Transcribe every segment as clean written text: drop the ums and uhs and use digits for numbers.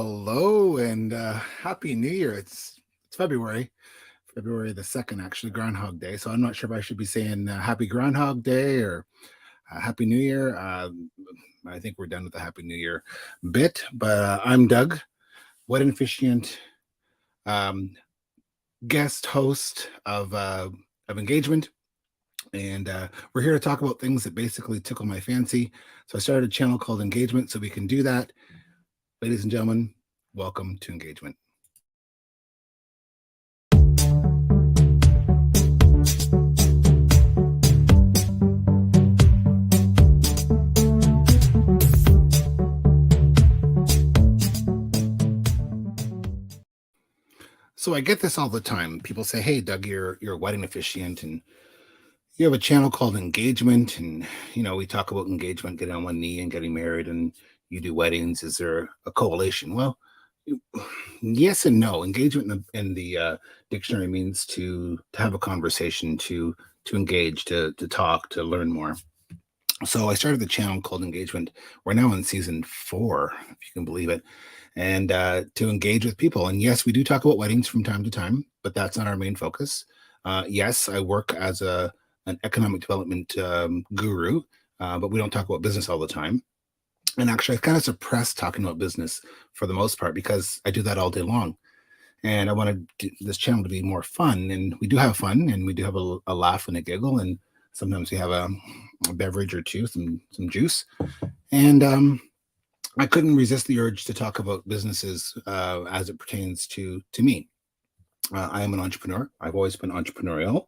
Hello and happy New Year. It's February the 2nd, actually, Groundhog Day. So I'm not sure if I should be saying happy Groundhog Day or happy New Year. I think we're done with the happy New Year bit, but I'm Doug, wedding officiant, um, guest host of Engagement. And we're here to talk about things that basically tickle my fancy. So I started a channel called Engagement so we can do that. Ladies and gentlemen, welcome to Engagement. So I get this all the time. People say, "Hey, Doug, you're a wedding officiant, and you have a channel called Engagement, and we talk about engagement, getting on one knee and getting married, and you do weddings. Is there a correlation?" Well, yes and no. Engagement in the dictionary means to have a conversation, to engage, to talk, to learn more. So I started the channel called Engagement. We're now in season 4, if you can believe it, and to engage with people. And yes, we do talk about weddings from time to time, but that's not our main focus. Yes, I work as an economic development guru, but we don't talk about business all the time. And actually, I kind of suppress talking about business for the most part because I do that all day long. And I wanted this channel to be more fun. And we do have fun, and we do have a laugh and a giggle. And sometimes we have a beverage or two, some juice. And I couldn't resist the urge to talk about businesses as it pertains to me. I am an entrepreneur. I've always been entrepreneurial.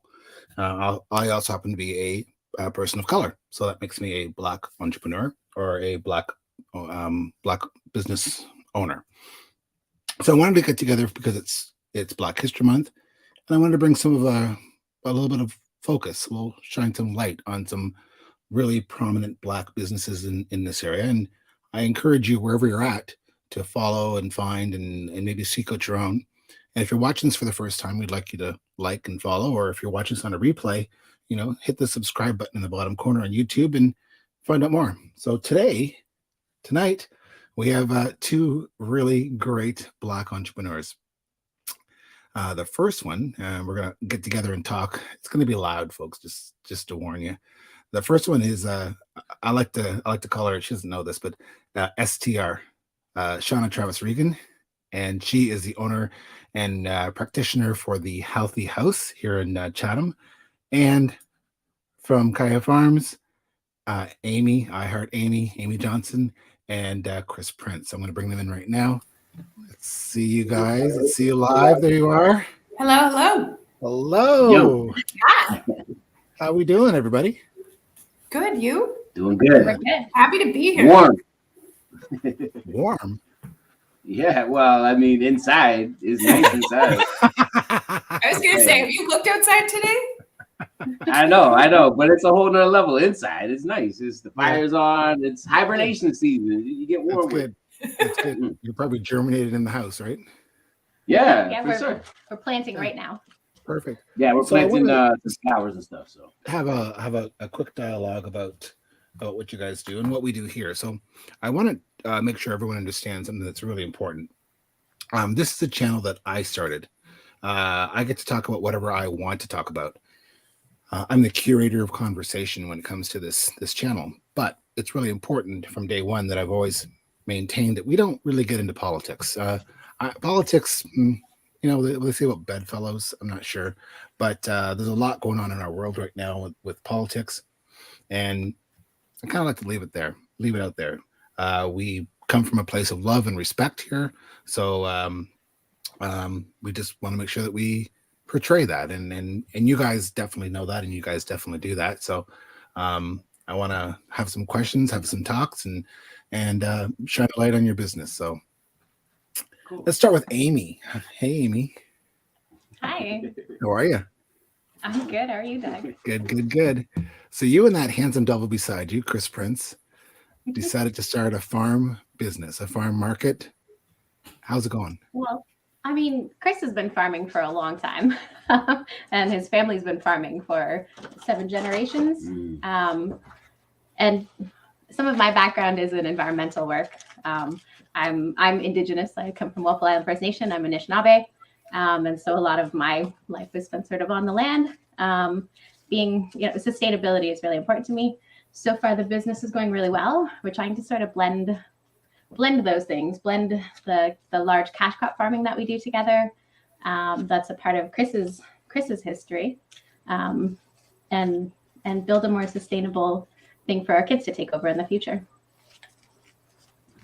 I also happen to be a person of color. So that makes me a Black entrepreneur or a Black business owner. So I wanted to get together because it's Black History Month, and I wanted to bring some of a little bit of focus. We'll shine some light on some really prominent Black businesses in this area. And I encourage you, wherever you're at, to follow and find and maybe seek out your own. And if you're watching this for the first time, we'd like you to like and follow. Or if you're watching this on a replay, hit the subscribe button in the bottom corner on YouTube and find out more. So tonight, we have 2 really great Black entrepreneurs. The first one, we're going to get together and talk. It's going to be loud, folks, just to warn you. The first one is, I like to call her, she doesn't know this, but STR, Shawna Travis Regan. And she is the owner and practitioner for the Healthy House here in Chatham. And from Kaiya Farms, Aimee, I Heart Aimee Johnson, and Chris Prince. I'm going to bring them in right now. Let's see you guys. Let's see you live. There you are. Hello. Hello. Hi. How we doing, everybody? Good. You? Doing good. We're good. Happy to be here. Warm. Warm? Yeah, well, I mean, inside is nice inside. I was going to say, have you looked outside today? I know, but it's a whole nother level. Inside, it's nice. It's the fire's on. It's hibernation season. You get warm. That's good. You're probably germinated in the house, right? Yeah, for sure. We're planting right now. Perfect. Yeah, we're planting the flowers and stuff. So have a quick dialogue about what you guys do and what we do here. So I want to make sure everyone understands something that's really important. This is a channel that I started. I get to talk about whatever I want to talk about. I'm the curator of conversation when it comes to this channel, but it's really important from day one that I've always maintained that we don't really get into politics. Politics, they say about bedfellows, I'm not sure, but there's a lot going on in our world right now with politics, and I kind of like to leave it out there. We come from a place of love and respect here, so we just want to make sure that we portray that, and you guys definitely know that, and you guys definitely do that. So I want to have some questions, have some talks, and shine a light on your business. So cool. Let's start with Aimee. Hey, Aimee. Hi. How are you? I'm good. How are you, Doug? Good. So you and that handsome devil beside you, Chris Prince, decided to start a farm business, a farm market. How's it going? Well, I mean, Chris has been farming for a long time, and his family's been farming for 7 generations. And some of my background is in environmental work. I'm Indigenous. I come from Waffle Island First Nation. I'm Anishinaabe. And so a lot of my life is spent sort of on the land. Being, sustainability is really important to me. So far, the business is going really well. We're trying to sort of blend those things, blend the large cash crop farming that we do together. That's a part of Chris's history, and build a more sustainable thing for our kids to take over in the future.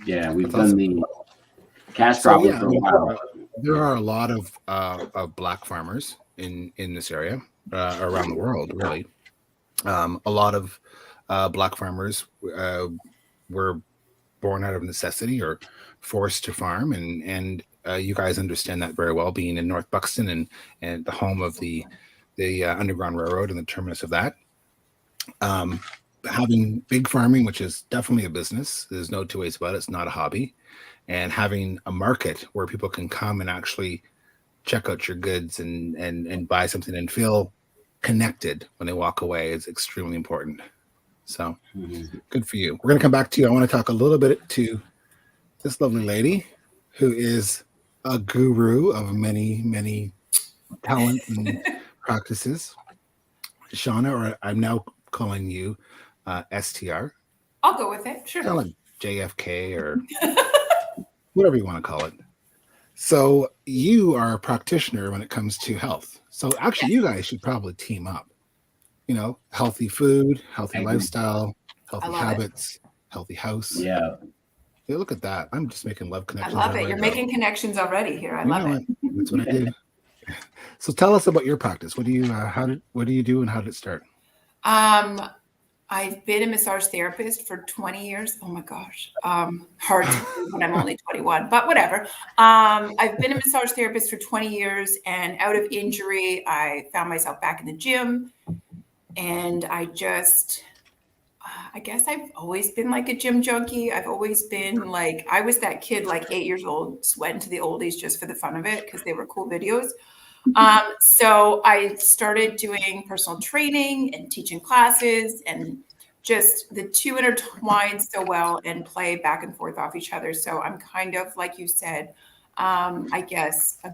Yeah, we've done the cash crop for a while. There are a lot of Black farmers in this area, around the world, really. A lot of Black farmers were born out of necessity or forced to farm, and you guys understand that very well, being in North Buxton and the home of the Underground Railroad and the terminus of that. Having big farming, which is definitely a business, there's no two ways about it. It's not a hobby. And having a market where people can come and actually check out your goods and buy something and feel connected when they walk away is extremely important. So good for you. We're going to come back to you. I want to talk a little bit to this lovely lady who is a guru of many, many talents and practices. Shawna, or I'm now calling you STR. I'll go with it. Sure. Kind of like JFK or whatever you want to call it. So you are a practitioner when it comes to health. So actually, you guys should probably team up. Healthy food, healthy lifestyle, healthy habits, healthy house. Yeah. Look at that. I'm just making love I connections. love it. You're making connections already here. I love it. That's what I do. So tell us about your practice. What do you do and how did it start? I've been a massage therapist for 20 years. Oh my gosh. Hard to believe when I'm only 21, but whatever. I've been a massage therapist for 20 years, and out of injury, I found myself back in the gym. And I guess I've always been like a gym junkie. I've always been like, I was that kid, like 8 years old, sweating to the oldies just for the fun of it because they were cool videos. So I started doing personal training and teaching classes, and just the two intertwine so well and play back and forth off each other. So I'm kind of, like you said, I guess, I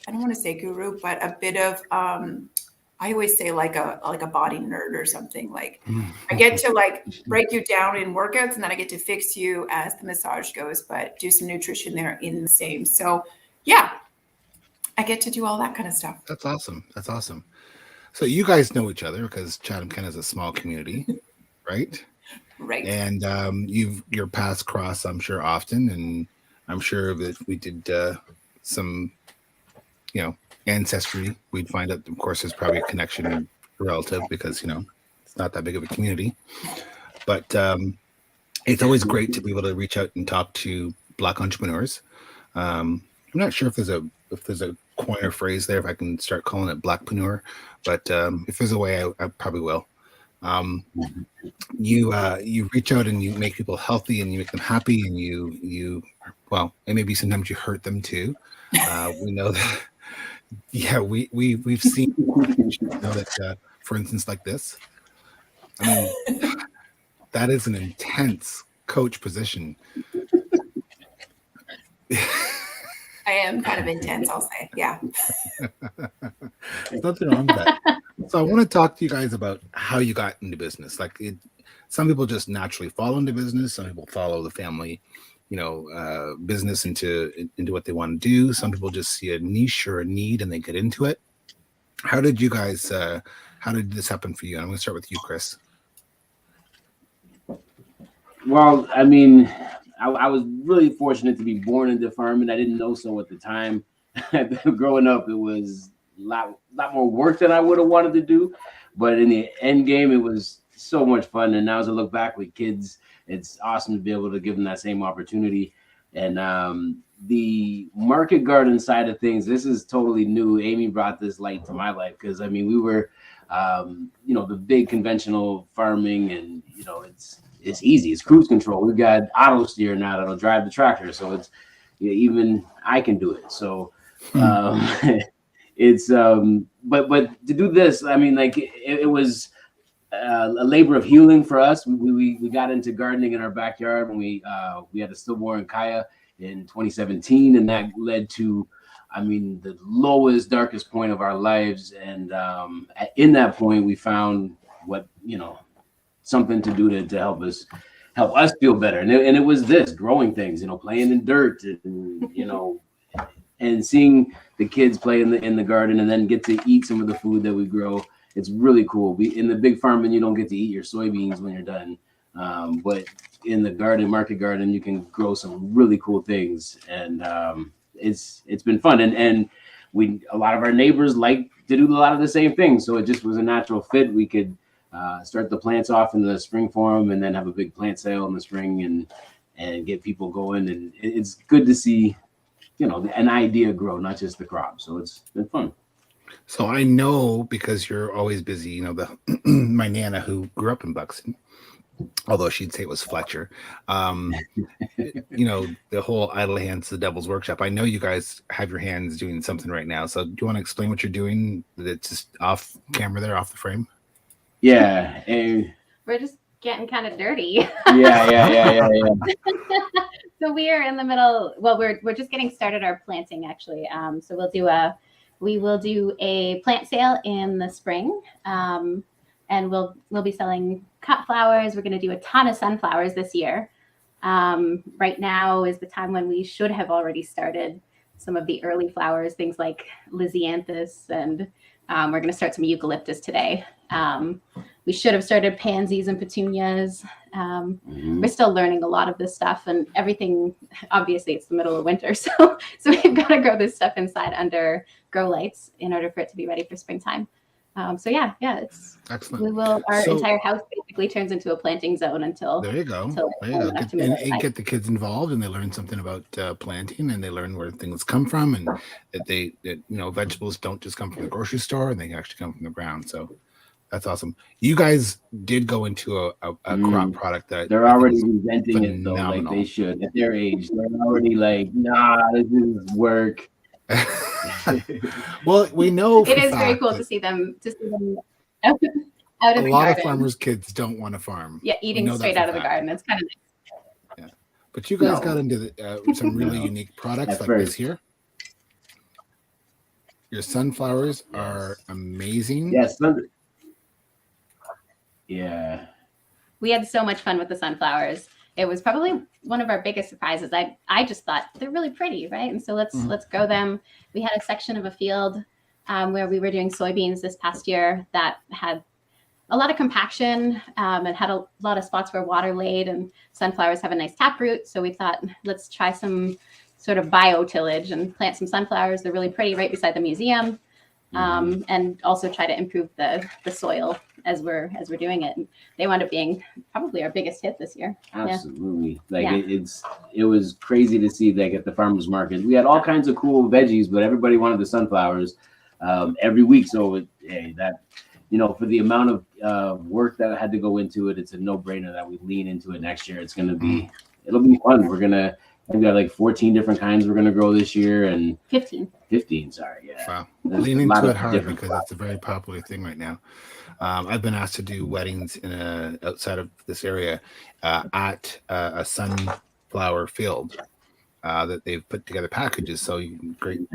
don't want to say guru, but a bit of, I always say like a body nerd or something. Like I get to like break you down in workouts, and then I get to fix you as the massage goes, but do some nutrition there in the same. So yeah, I get to do all that kind of stuff. That's awesome. So you guys know each other because Chatham-Kent is a small community, right? Right. And your paths cross, I'm sure, often, and I'm sure that we did some, ancestry. We'd find out, of course, there's probably a connection relative because it's not that big of a community. But it's always great to be able to reach out and talk to Black entrepreneurs. I'm not sure if there's a coin or phrase there, if I can start calling it Blackpreneur, but if there's a way, I probably will. You reach out and you make people healthy and you make them happy, and you and maybe sometimes you hurt them too. We know that. Yeah, we've seen that, for instance, like this. I mean, that is an intense coach position. I am kind of intense, I'll say. Yeah. There's nothing wrong with that. So I want to talk to you guys about how you got into business. Like some people just naturally fall into business. Some people follow the family, business into what they want to do. Some people just see a niche or a need and they get into it. How did you guys, how did this happen for you? And I'm going to start with you, Chris. Well, I mean, I was really fortunate to be born into farming. I didn't know so at the time. Growing up, it was a lot more work than I would have wanted to do. But in the end game, it was so much fun. And now as I look back with kids, it's awesome to be able to give them that same opportunity. And the market garden side of things, this is totally new. Aimee brought this light to my life because, I mean, we were, the big conventional farming, and, it's easy. It's cruise control. We've got auto steer now that'll drive the tractor. So it's even I can do it. So it's but to do this, I mean, like it was a labor of healing for us. We got into gardening in our backyard when we had a stillborn Kaiya. in 2017, and that led to, I mean, the lowest, darkest point of our lives. And in that point, we found what, something to do to help us feel better. And it was this growing things, playing in dirt, and and seeing the kids play in the garden and then get to eat some of the food that we grow. It's really cool. In the big farming, you don't get to eat your soybeans when you're done. But in the market garden, you can grow some really cool things. And it's been fun. And a lot of our neighbors like to do a lot of the same things. So it just was a natural fit. We could start the plants off in the spring for them and then have a big plant sale in the spring and get people going. And it's good to see, an idea grow, not just the crop. So it's been fun. So I know, because you're always busy, my Nana, who grew up in Buxton, although she'd say it was Fletcher, the whole idle hands, the devil's workshop. I know you guys have your hands doing something right now. So do you want to explain what you're doing? That's just off camera there, off the frame. Yeah. We're just getting kind of dirty. Yeah. So we are in the middle. Well, we're just getting started our planting, actually. So we will do a plant sale in the spring, and we'll be selling cut flowers. We're going to do a ton of sunflowers this year. Right now is the time when we should have already started some of the early flowers, things like Lysianthus, and we're going to start some eucalyptus today. We should have started pansies and petunias. We're still learning a lot of this stuff, and everything. Obviously, it's the middle of winter, so we've got to grow this stuff inside under grow lights in order for it to be ready for springtime. So yeah, it's excellent. Our entire house basically turns into a planting zone until. There you go. And get the kids involved, and they learn something about planting, and they learn where things come from, and that vegetables don't just come from the grocery store, and they actually come from the ground. So that's awesome. You guys did go into a crop product that they're already inventing it, though, like they should at their age. They're already like, nah, this is work. Well, we know it is very cool to see them out of the garden. A lot of farmers' kids don't want to farm. Yeah, eating straight out of the garden. It's kind of nice. Yeah, but you guys got into some really unique products like this here. Your sunflowers are amazing. Yes. Yeah. We had so much fun with the sunflowers. It was probably one of our biggest surprises. I just thought they're really pretty, right? And so let's grow them. We had a section of a field where we were doing soybeans this past year that had a lot of compaction and had a lot of spots where water laid, and sunflowers have a nice taproot. So we thought, let's try some sort of bio-tillage and plant some sunflowers. They're really pretty right beside the museum. And also try to improve the soil as we're doing it. And they wound up being probably our biggest hit this year. Absolutely. It was crazy to see that at the farmers market. We had all kinds of cool veggies, but everybody wanted the sunflowers every week. So for the amount of work that had to go into it, it's a no-brainer that we lean into it next year. It'll be fun. We've got like 14 different kinds we're going to grow this year, and 15, sorry. Yeah. Wow. Lean into it hard because it's a very popular thing right now. I've been asked to do weddings outside of this area at a sunflower field that they've put together packages. So great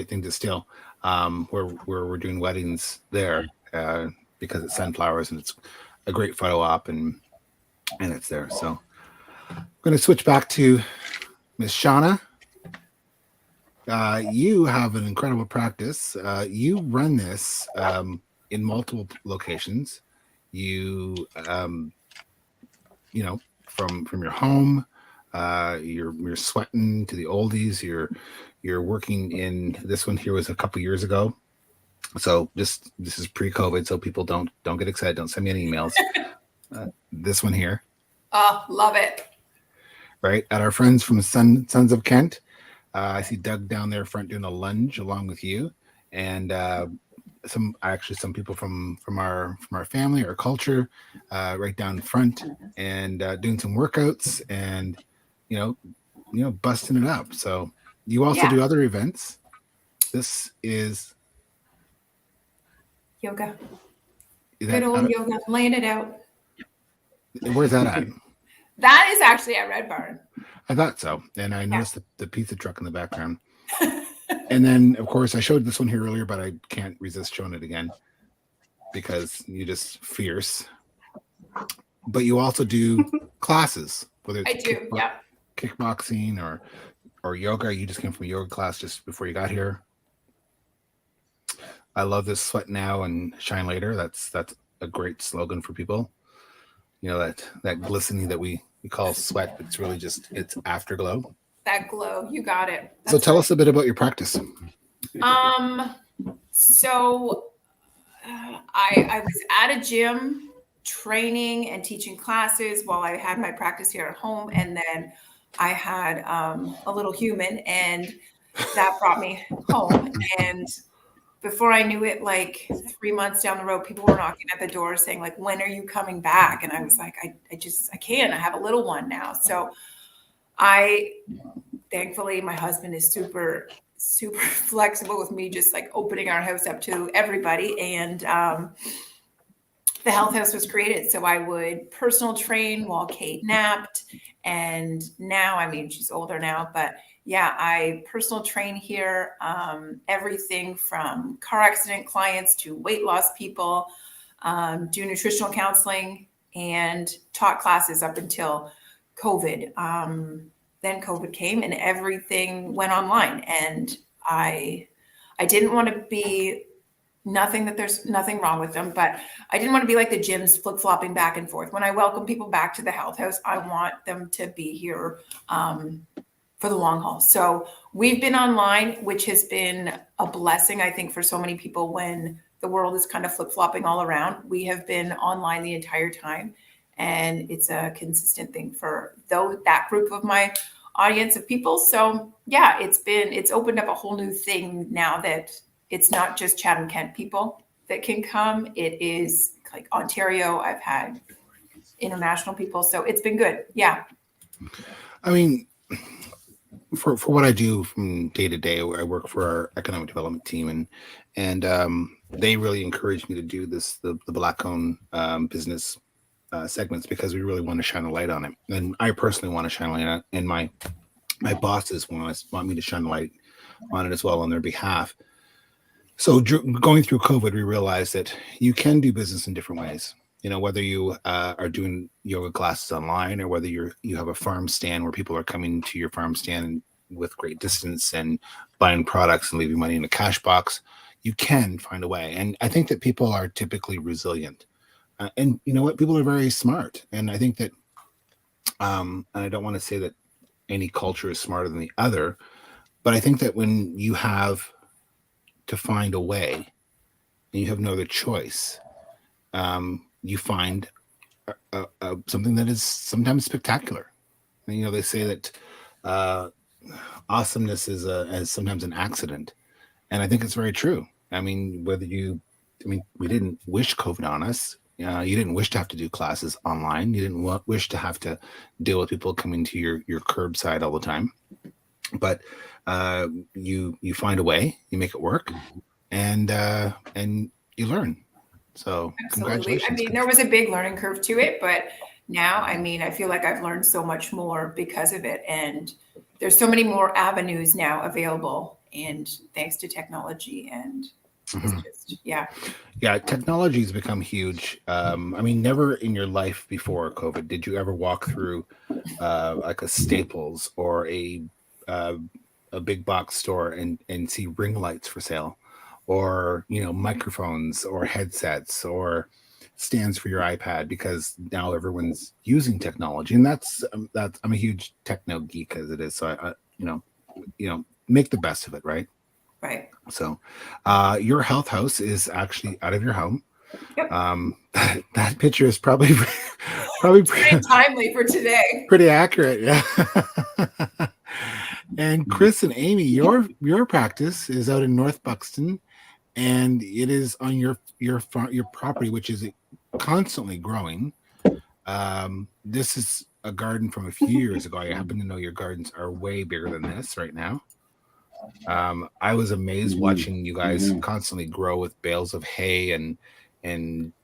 thing to steal. Where we're doing weddings there because it's sunflowers, and it's a great photo op, and it's there. So I'm going to switch back to Miss Shawna. You have an incredible practice. You run this in multiple locations. You, from your home, you're sweating to the oldies. You're working in this one here was a couple years ago. So this is pre-COVID. So people don't get excited. Don't send me any emails. This one here. Oh, love it. Right at our friends from Sons of Kent. I see Doug down there front doing a lunge along with you, and some people from our family, our culture, right down front, and doing some workouts and busting it up. So you also do other events. This is yoga. Good old yoga, laying it out. Where's that at? That is actually at Red Barn. I thought so. And I noticed the pizza truck in the background. And then, of course, I showed this one here earlier, but I can't resist showing it again because you're just fierce. But you also do classes, whether it's I do. Yeah. kickboxing or yoga. You just came from a yoga class just before you got here. I love this sweat now and shine later. That's a great slogan for people. You know, that glistening that we call sweat, it's really just it's afterglow. That glow, you got it. So tell us a bit about your practice. So I was at a gym training and teaching classes while I had my practice here at home, and then I had a little human, and that brought me home. And before I knew it, like 3 months down the road, people were knocking at the door saying, like, when are you coming back? And I was like, I can't. I have a little one now. So thankfully, my husband is super, super flexible with me, just like opening our house up to everybody. And the health house was created so I would personal train while Kate napped. And now, I mean, she's older now, but yeah, I personal train here, everything from car accident clients to weight loss people, do nutritional counseling, and taught classes up until COVID. Then COVID came and everything went online. And I didn't want to be there's nothing wrong with them, but I didn't want to be like the gyms flip-flopping back and forth. When I welcome people back to the health house, I want them to be here for the long haul. So we've been online, which has been a blessing, I think, for so many people when the world is kind of flip-flopping all around. We have been online the entire time, and it's a consistent thing for that group of my audience of people. So yeah, it's opened up a whole new thing now that it's not just Chatham-Kent people that can come. It is like Ontario. I've had international people. So it's been good. Yeah. I mean, for what I do from day to day, I work for our economic development team, and they really encourage me to do the Black-owned business segments because we really want to shine a light on it. And I personally want to shine a light on it, and my bosses want me to shine a light on it as well on their behalf. So going through COVID, we realized that you can do business in different ways. You know, whether you are doing yoga classes online or whether you have a farm stand where people are coming to your farm stand with great distance and buying products and leaving money in a cash box, you can find a way. And I think that people are typically resilient. And you know what? People are very smart. And I think that, and I don't want to say that any culture is smarter than the other, but I think that when you have to find a way and you have no other choice, you find something that is sometimes spectacular. And, you know, they say that awesomeness is sometimes an accident, and I think it's very true. I mean, we didn't wish COVID on us. You didn't wish to have to do classes online. You didn't wish to have to deal with people coming to your curbside all the time. But you find a way, you make it work, and you learn. So Absolutely. congratulations. I mean, there was a big learning curve to it, but now, I mean, I feel like I've learned so much more because of it. And there's so many more avenues now available, and thanks to technology, and it's just, yeah. Yeah, technology has become huge. I mean, never in your life before COVID did you ever walk through like a Staples or a big box store and see ring lights for sale, or, you know, microphones or headsets or stands for your iPad, because now everyone's using technology. And that's I'm a huge techno geek as it is. So I you know, make the best of it, right? Right. So your health house is actually out of your home. Yep. That picture is probably Pretty timely for today. pretty accurate. Yeah. And Chris and Aimee, your practice is out in North Buxton, and it is on your property, which is constantly growing. This is a garden from a few years ago. I happen to know your gardens are way bigger than this right now. I was amazed watching you guys constantly grow with bales of hay and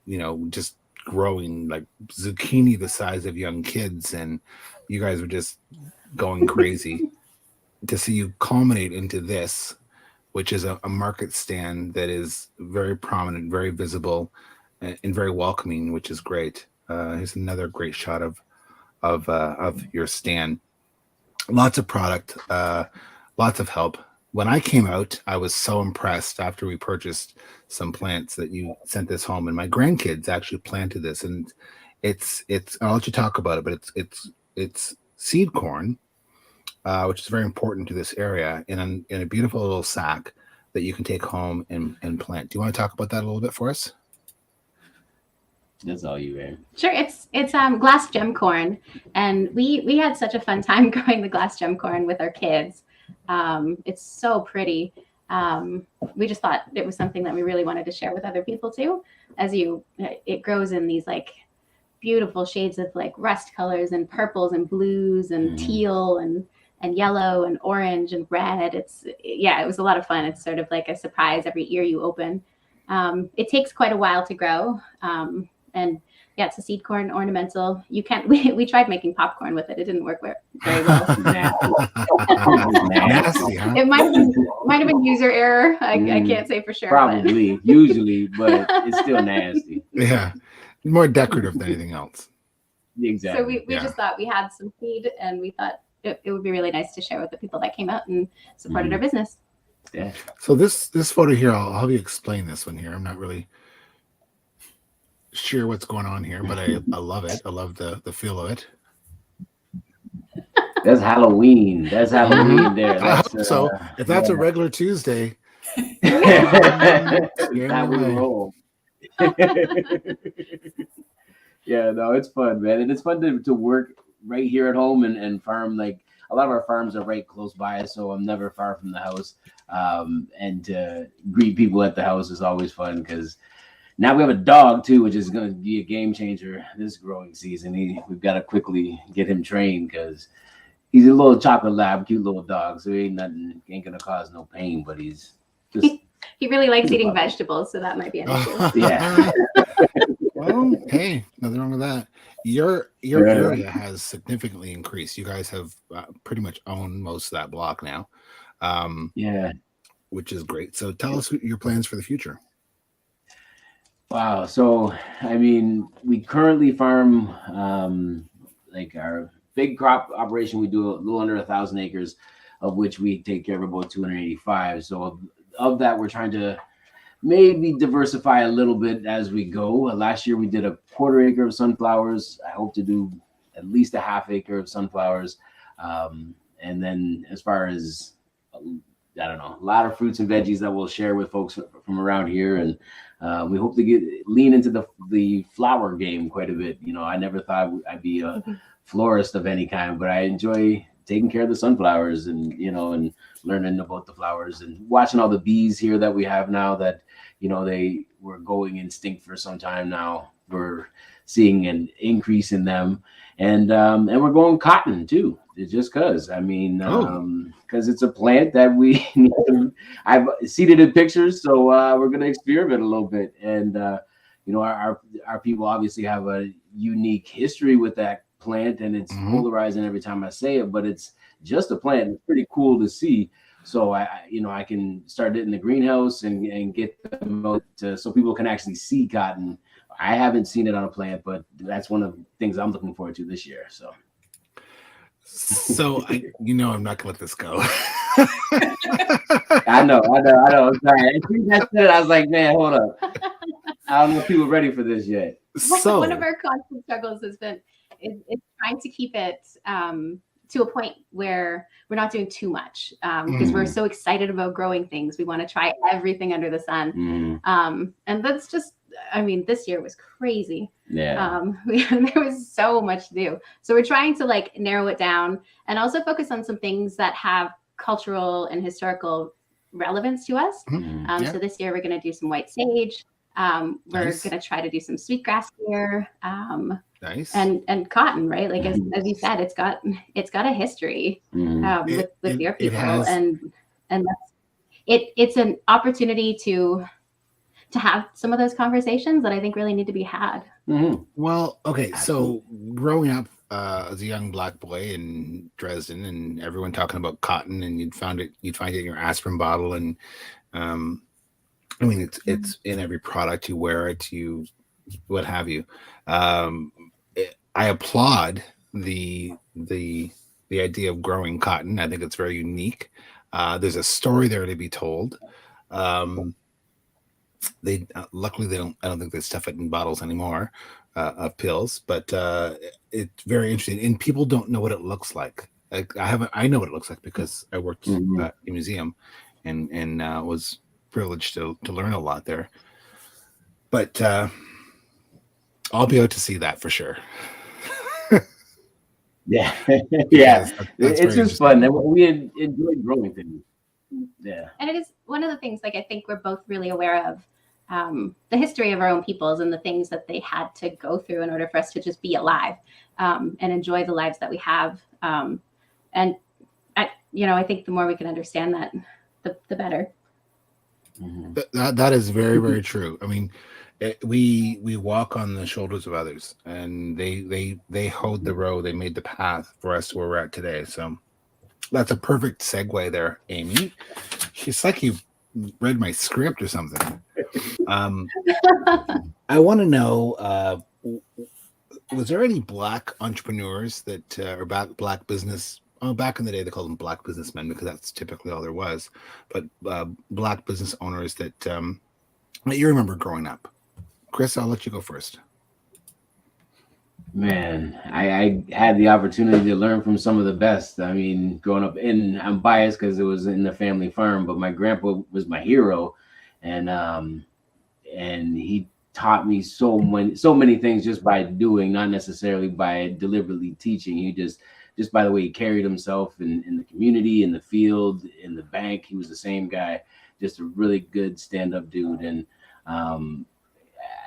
you know, just growing like zucchini the size of young kids, and you guys were just going crazy, to see you culminate into this, which is a market stand that is very prominent, very visible, and very welcoming, which is great. Here's another great shot of your stand. Lots of product, lots of help. When I came out, I was so impressed after we purchased some plants that you sent this home, and my grandkids actually planted this, and it's. I'll let you talk about it, but it's seed corn, which is very important to this area, in a beautiful little sack that you can take home and plant. Do you want to talk about that a little bit for us? That's all you, man. Sure. It's glass gem corn, and we had such a fun time growing the glass gem corn with our kids. It's so pretty. We just thought it was something that we really wanted to share with other people too. It grows in these like beautiful shades of like rust colors and purples and blues and teal and yellow and orange and red. It was a lot of fun. It's sort of like a surprise every ear you open. It takes quite a while to grow. And yeah, it's a seed corn ornamental. You can't. We tried making popcorn with it. It didn't work very well. Nasty, huh? It might have been user error. I can't say for sure. Probably, usually, but it's still nasty. Yeah, more decorative than anything else. Exactly. So we just thought we had some seed, and we thought it would be really nice to share with the people that came out and supported our business. Yeah. So this photo here, I'll have you explain this one here. I'm not really sure what's going on here, but I love it. I love the feel of it. That's Halloween. That's Halloween there. I hope so. If that's a regular Tuesday, how we roll. Yeah, no, it's fun, man. And it's fun to work right here at home and farm. Like a lot of our farms are right close by, so I'm never far from the house. And to greet people at the house is always fun because now we have a dog too, which is going to be a game changer this growing season. We've got to quickly get him trained because he's a little chocolate lab, cute little dog. So he ain't going to cause no pain, but he's just. He really likes eating vegetables, so that might be an issue. Yeah. Well, hey, nothing wrong with that. Your area has significantly increased. You guys have pretty much owned most of that block now. Yeah. Which is great. So tell us your plans for the future. Wow. So, I mean, we currently farm like our big crop operation. We do a little under 1,000 acres, of which we take care of about 285. So of that, we're trying to maybe diversify a little bit as we go. Last year, we did a 1/4 acre of sunflowers. I hope to do at least a 1/2 acre of sunflowers. And then as far as, I don't know, a lot of fruits and veggies that we'll share with folks from around here. And we hope to lean into the flower game quite a bit. You know, I never thought I'd be a florist of any kind, but I enjoy taking care of the sunflowers and, you know, and learning about the flowers and watching all the bees here that we have now that, you know, they were going extinct for some time now. We're seeing an increase in them. And we're going cotton too. Just because, I mean, because it's a plant that I've seen it in pictures, so we're going to experiment a little bit. And, you know, our people obviously have a unique history with that plant, and it's polarizing every time I say it, but it's just a plant. It's pretty cool to see. So I can start it in the greenhouse and get them out so people can actually see cotton. I haven't seen it on a plant, but that's one of the things I'm looking forward to this year. So I'm not gonna let this go. I know. I'm sorry. I think that's it. I was like, man, hold up. I don't know if people are ready for this yet. So one of our constant struggles has been is trying to keep it to a point where we're not doing too much because we're so excited about growing things. We want to try everything under the sun. And that's just, I mean, this year was crazy. Yeah. There was so much to do. So we're trying to like narrow it down and also focus on some things that have cultural and historical relevance to us. So this year we're going to do some white sage. We're going to try to do some sweetgrass here. Nice. And cotton, right? Like as you said, it's got a history with your people, and that's it's an opportunity to have some of those conversations that I think really need to be had. Well, okay. So growing up, as a young black boy in Dresden, and everyone talking about cotton, and you'd find it in your aspirin bottle, and um, I mean, it's in every product. You wear it, you what have you. I applaud the idea of growing cotton. I think it's very unique. There's a story there to be told. Um, they luckily they don't. I don't think they stuff it in bottles anymore of pills, but it's very interesting. And people don't know what it looks like. Like I haven't. I know what it looks like because I worked at a museum, and was privileged to learn a lot there. But I'll be out to see that for sure. Yeah, Because yeah. that's It's very just fun. interesting. We enjoy growing things. Yeah. And it is one of the things, like, I think we're both really aware of the history of our own peoples and the things that they had to go through in order for us to just be alive and enjoy the lives that we have. And I think the more we can understand that, the better. That is very, very true. I mean, we walk on the shoulders of others, and they hoed the road, they made the path for us to where we're at today. So that's a perfect segue there, Aimee. It's like you read my script or something. I want to know, was there any black entrepreneurs that or black business? Oh, back in the day, they called them black businessmen because that's typically all there was. But black business owners that you remember growing up. Chris, I'll let you go first. Man, I had the opportunity to learn from some of the best. I mean, growing up I'm biased because it was in the family farm, but my grandpa was my hero, and he taught me so many things just by doing, not necessarily by deliberately teaching. He just by the way he carried himself in the community, in the field, in the bank. He was the same guy, just a really good stand-up dude.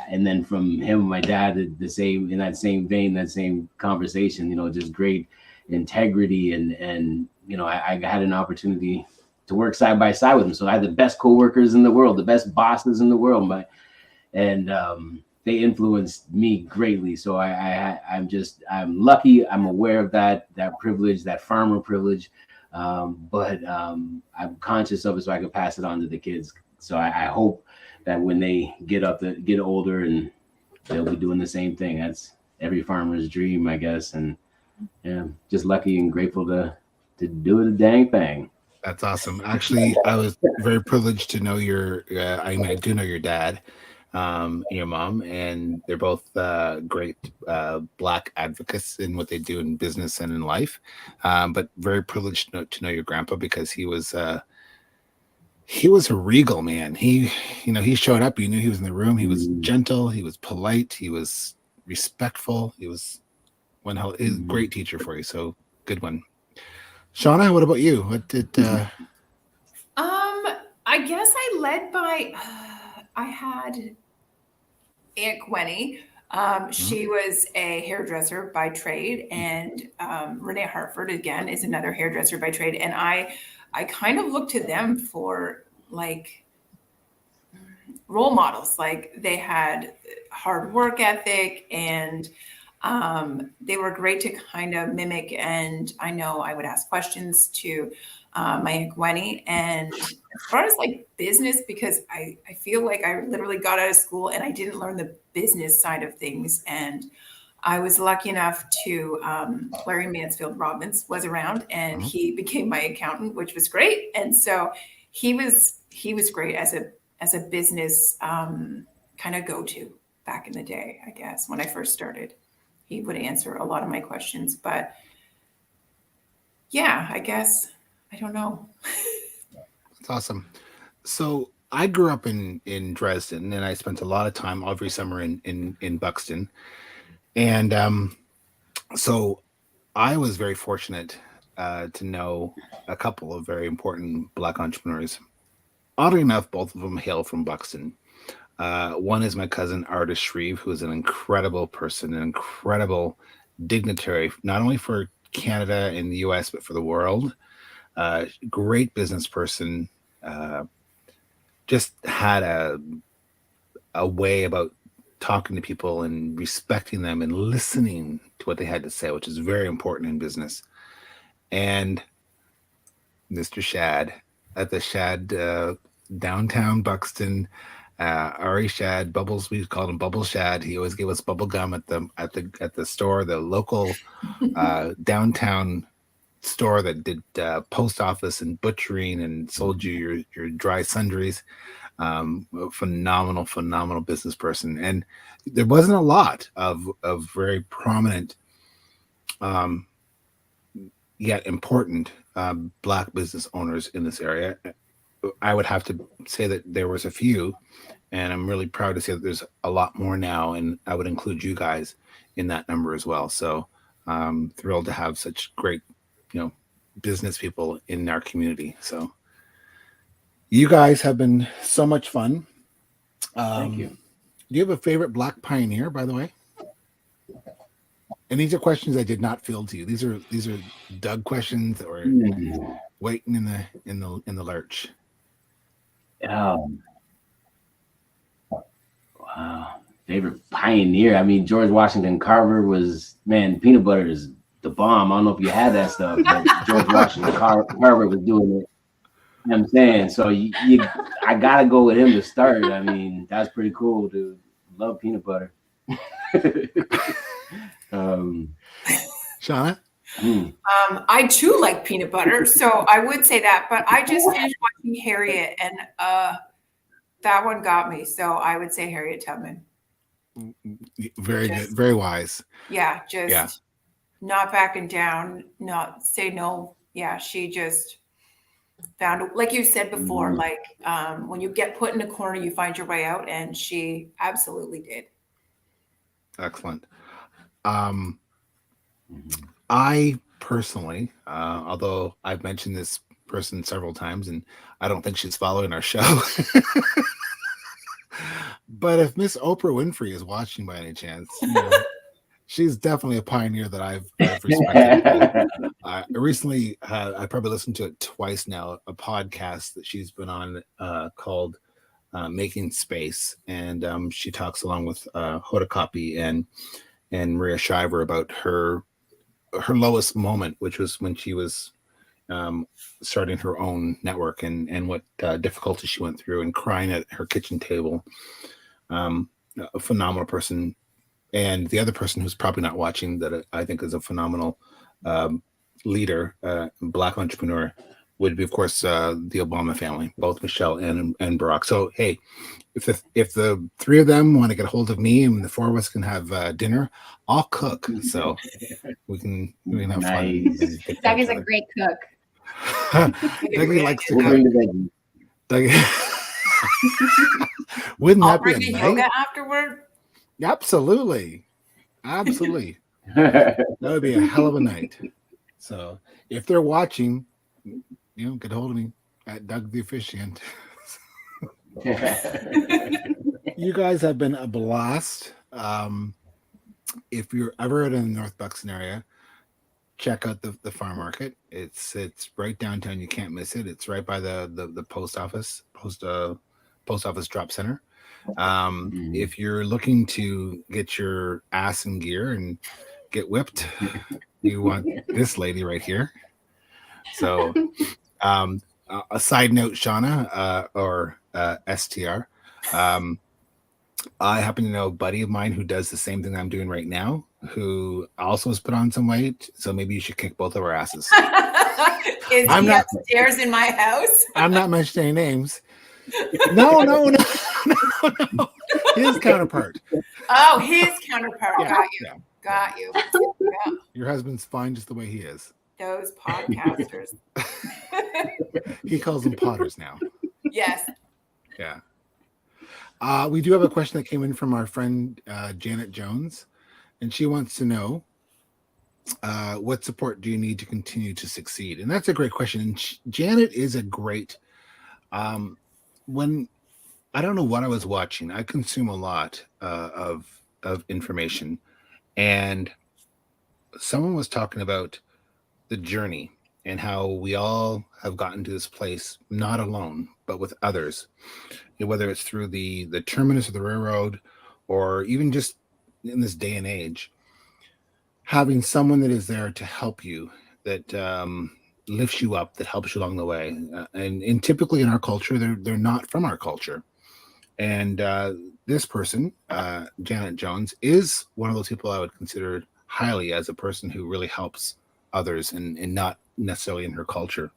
And then from him, my dad, the same, in that same vein, that same conversation, just great integrity. And I had an opportunity to work side by side with him. So I had the best coworkers in the world, the best bosses in the world. They influenced me greatly. So I'm lucky. I'm aware of that privilege, that farmer privilege. But I'm conscious of it so I can pass it on to the kids. So I hope that when they get older, and they'll be doing the same thing. That's every farmer's dream, I guess. And yeah, just lucky and grateful to do the dang thing. That's awesome. Actually, I was very privileged to know I do know your dad, your mom, and they're both great black advocates in what they do in business and in life. But very privileged to know your grandpa because he was a regal man. He showed up. You knew he was in the room. He was gentle. He was polite. He was respectful. He was a great teacher for you. So good one. Shawna, what about you? What did? I guess I led by. I had Aunt Gwenny. She was a hairdresser by trade, and Renee Hartford again is another hairdresser by trade, and I kind of look to them for like role models. Like they had hard work ethic, and they were great to kind of mimic. And I know I would ask questions to my Aunt Gwenny. And as far as like business, because I feel like I literally got out of school and I didn't learn the business side of things. And I was lucky enough to Larry Mansfield Robbins was around, and he became my accountant, which was great. And so he was great as a business kind of go-to back in the day, I guess, when I first started. He would answer a lot of my questions, but yeah, I guess, I don't know. That's awesome. So I grew up in Dresden, and I spent a lot of time every summer in Buxton. And so I was very fortunate to know a couple of very important black entrepreneurs. Oddly enough, both of them hail from Buxton. One is my cousin Artis Shreve, who is an incredible person, an incredible dignitary, not only for Canada and the US, but for the world. Great business person. Just had a way about talking to people and respecting them and listening to what they had to say, which is very important in business. And Mr. Shad at the Shad downtown Buxton, Ari Shad, Bubbles, we called him Bubble Shad. He always gave us bubble gum at the store, the local downtown store that did post office and butchering and sold you your dry sundries. Phenomenal business person. And there wasn't a lot of very prominent yet important Black business owners in this area. I would have to say that there was a few, and I'm really proud to say that there's a lot more now, and I would include you guys in that number as well. So I'm thrilled to have such great, business people in our community. So you guys have been so much fun. Thank you. Do you have a favorite Black pioneer, by the way? And these are questions I did not field to you. These are Doug questions or waiting in the lurch. Wow. Favorite pioneer. I mean, George Washington Carver was, man, peanut butter is the bomb. I don't know if you had that stuff, but George Washington Carver was doing it. You know what I'm saying? So I gotta go with him to start. I mean, that's pretty cool, dude. Love peanut butter. Shawna? I too like peanut butter, so I would say that, but I just finished watching Harriet, and that one got me, so I would say Harriet Tubman. Very good, very wise. Yeah, not backing down, not say no. Yeah, she just found, like you said before, like when you get put in a corner, you find your way out, and she absolutely did. Excellent. I personally, although I've mentioned this person several times, and I don't think she's following our show, but if Miss Oprah Winfrey is watching by any chance, she's definitely a pioneer that I've respected. I recently, I probably listened to it twice now, a podcast that she's been on called Making Space, and she talks along with Hoda Kotb and Maria Shriver about her lowest moment, which was when she was starting her own network and what difficulties she went through and crying at her kitchen table. A phenomenal person. And the other person who's probably not watching that I think is a phenomenal leader, Black entrepreneur, would be, of course, the Obama family, both Michelle and Barack. So, hey, if the three of them want to get a hold of me and the four of us can have dinner, I'll cook. So we can have fun. Doug is a great cook. Dougie likes to cook. Wouldn't that be a night? Yoga afterward? Absolutely. That would be a hell of a night. So if they're watching, get hold of me at Doug the Officiant. You guys have been a blast. If you're ever in the North Buxton area, check out the farm market. It's right downtown. You can't miss it. It's right by the post office drop center. If you're looking to get your ass in gear and get whipped, you want this lady right here. So a side note, Shawna, or STR, I happen to know a buddy of mine who does the same thing I'm doing right now, who also has put on some weight. So maybe you should kick both of our asses. Is he upstairs in my house? I'm not mentioning names. No. His counterpart. Oh, his counterpart. Yeah, Got you. Yeah. Your husband's fine just the way he is. Those podcasters. He calls them potters now. Yes. Yeah. We do have a question that came in from our friend Janet Jones, and she wants to know what support do you need to continue to succeed? And that's a great question. And Janet is a great. When I don't know what I was watching, I consume a lot of information, and someone was talking about the journey and how we all have gotten to this place, not alone, but with others, whether it's through the terminus of the railroad or even just in this day and age, having someone that is there to help you, that lifts you up, that helps you along the way. And typically in our culture, they're not from our culture. And this person, Janet Jones, is one of those people I would consider highly as a person who really helps others, and not necessarily in her culture.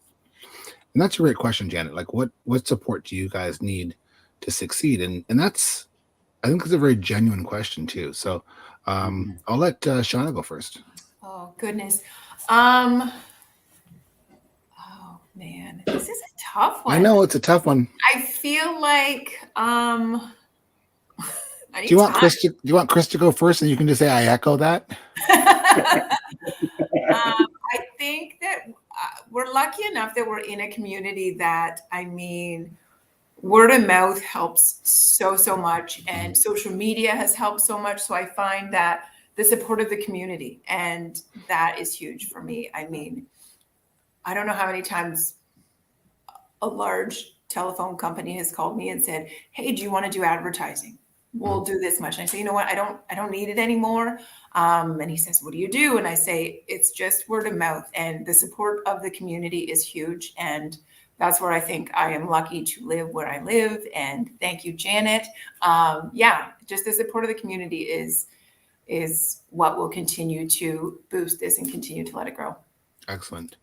And that's a great question, Janet. Like, what support do you guys need to succeed? And that's, I think it's a very genuine question too. So I'll let Shawna go first. Oh goodness. Oh man, this is a tough one. I know it's a tough one. I feel like I Do need you want time. Chris? Do you want Chris to go first, and you can just say I echo that? I think that we're lucky enough that we're in a community that, I mean, word of mouth helps so much, and social media has helped so much. So I find that the support of the community, and that is huge for me. I mean, I don't know how many times a large telephone company has called me and said, "Hey, do you want to do advertising? We'll do this much." And I say, "You know what? I don't need it anymore." And he says, "What do you do?" And I say, "It's just word of mouth, and the support of the community is huge." And that's where I think I am lucky to live where I live. And thank you, Janet. Yeah, just the support of the community is what will continue to boost this and continue to let it grow. Excellent.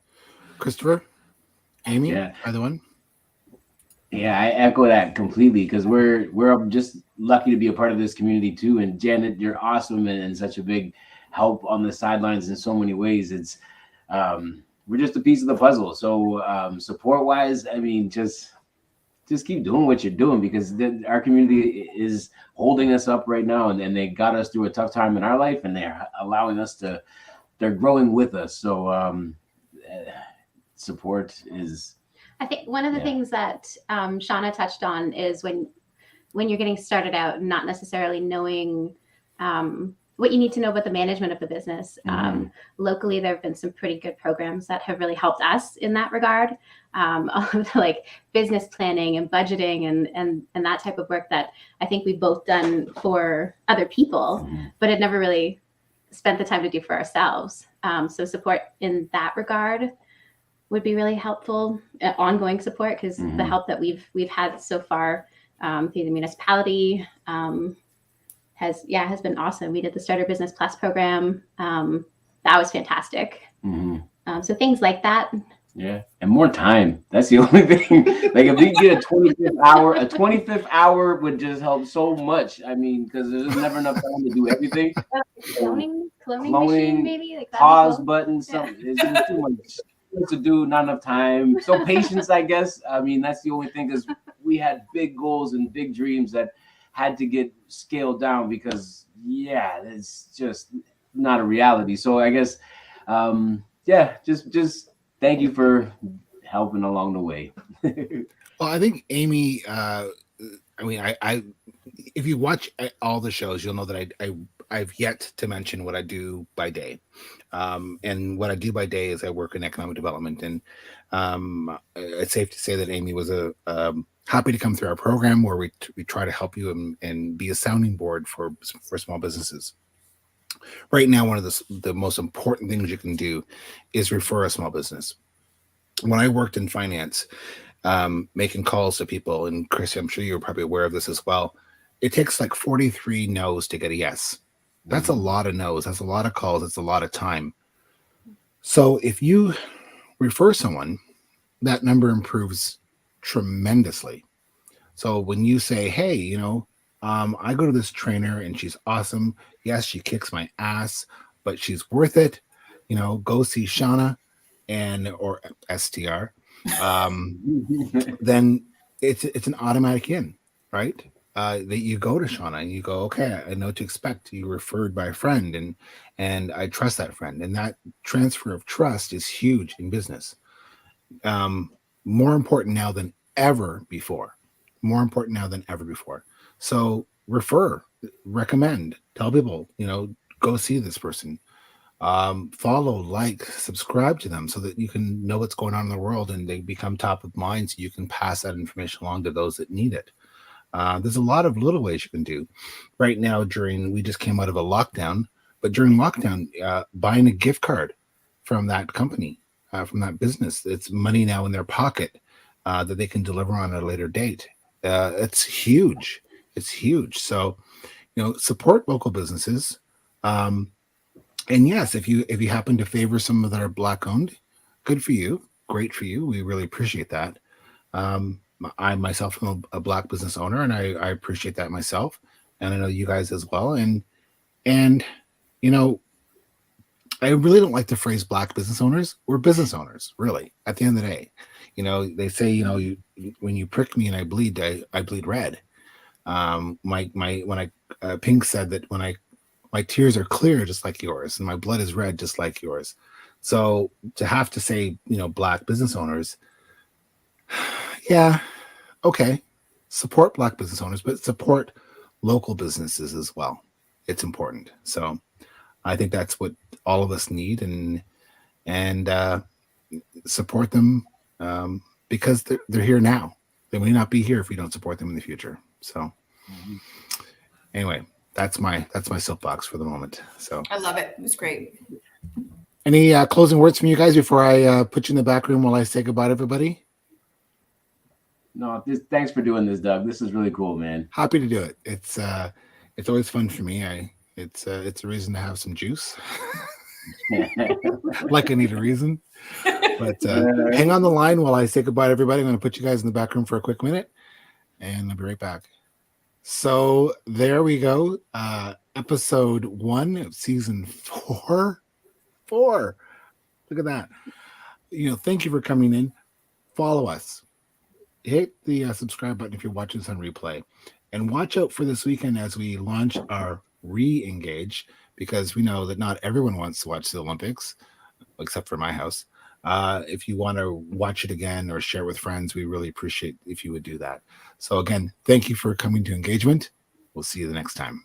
Christopher, Aimee, Yeah. either one? Yeah, I echo that completely, because we're just lucky to be a part of this community too. And Janet, you're awesome and such a big help on the sidelines in so many ways. It's we're just a piece of the puzzle. So support wise, I mean, just keep doing what you're doing, because our community is holding us up right now, and they got us through a tough time in our life, and they're allowing us they're growing with us. So support is. I think one of the things that Shawna touched on is when you're getting started out, not necessarily knowing what you need to know about the management of the business. Locally, there have been some pretty good programs that have really helped us in that regard. All of the, like, business planning and budgeting and that type of work that I think we've both done for other people, but had never really spent the time to do for ourselves. So support in that regard would be really helpful. Ongoing support, because the help that we've had so far through the municipality has been awesome. We did the Starter Business Plus program. That was fantastic. So things like that. Yeah, and more time. That's the only thing. Like, if we get a 25th hour would just help so much. I mean, because there's never enough time to do everything. Cloning machine, maybe, like that. Pause button, something. It's just too much to do, not enough time. So patience, I guess. I mean, that's the only thing, because we had big goals and big dreams that had to get scaled down, because it's just not a reality. So I guess just thank you for helping along the way. Well, I think Aimee, I mean, I if you watch all the shows, you'll know that I've yet to mention what I do by day. And what I do by day is I work in economic development. And it's safe to say that Aimee was happy to come through our program, where we try to help you and be a sounding board for small businesses. Right now, one of the most important things you can do is refer a small business. When I worked in finance, making calls to people, and Chris, I'm sure you're probably aware of this as well, it takes like 43 no's to get a yes. That's a lot of no's. That's a lot of calls. That's a lot of time. So if you refer someone, that number improves tremendously. So when you say, "Hey, I go to this trainer and she's awesome. Yes, she kicks my ass, but she's worth it. Go see Shawna or STR." Then it's an automatic in, right? That you go to Shawna and you go, "Okay, I know what to expect. You referred by a friend, and I trust that friend." And that transfer of trust is huge in business. More important now than ever before. So refer, recommend, tell people, go see this person. Follow, like, subscribe to them, so that you can know what's going on in the world and they become top of mind, so you can pass that information along to those that need it. There's a lot of little ways you can do. Right now, we just came out of a lockdown, but during lockdown, buying a gift card from that company, from that business, it's money now in their pocket that they can deliver on at a later date. It's huge. It's huge. So, support local businesses. And yes, if you happen to favor some that are Black owned, good for you. Great for you. We really appreciate that. I myself am a Black business owner, and I appreciate that myself, and I know you guys as well. And I really don't like the phrase Black business owners. We're business owners, really. At the end of the day, they say, when you prick me and I bleed red. Pink said that my tears are clear just like yours, and my blood is red just like yours. So to have to say, Black business owners, yeah, okay, support Black business owners, but support local businesses as well. It's important. So I think that's what all of us need, and support them because they're here now. They may not be here if we don't support them in the future. So anyway, that's my soapbox for the moment. So I love it. It was great. Any closing words from you guys before I put you in the back room while I say goodbye to everybody? No, thanks for doing this, Doug. This is really cool, man. Happy to do it. It's always fun for me. It's a reason to have some juice. Like I need a reason. But hang on the line while I say goodbye to everybody. I'm going to put you guys in the back room for a quick minute, and I'll be right back. So there we go. Episode 1 of season 4. Look at that. Thank you for coming in. Follow us. Hit the subscribe button if you're watching this on replay, and watch out for this weekend as we launch our re-engage, because we know that not everyone wants to watch the Olympics, except for my house. If you want to watch it again or share it with friends, we really appreciate if you would do that. So again, thank you for coming to Engagement. We'll see you the next time.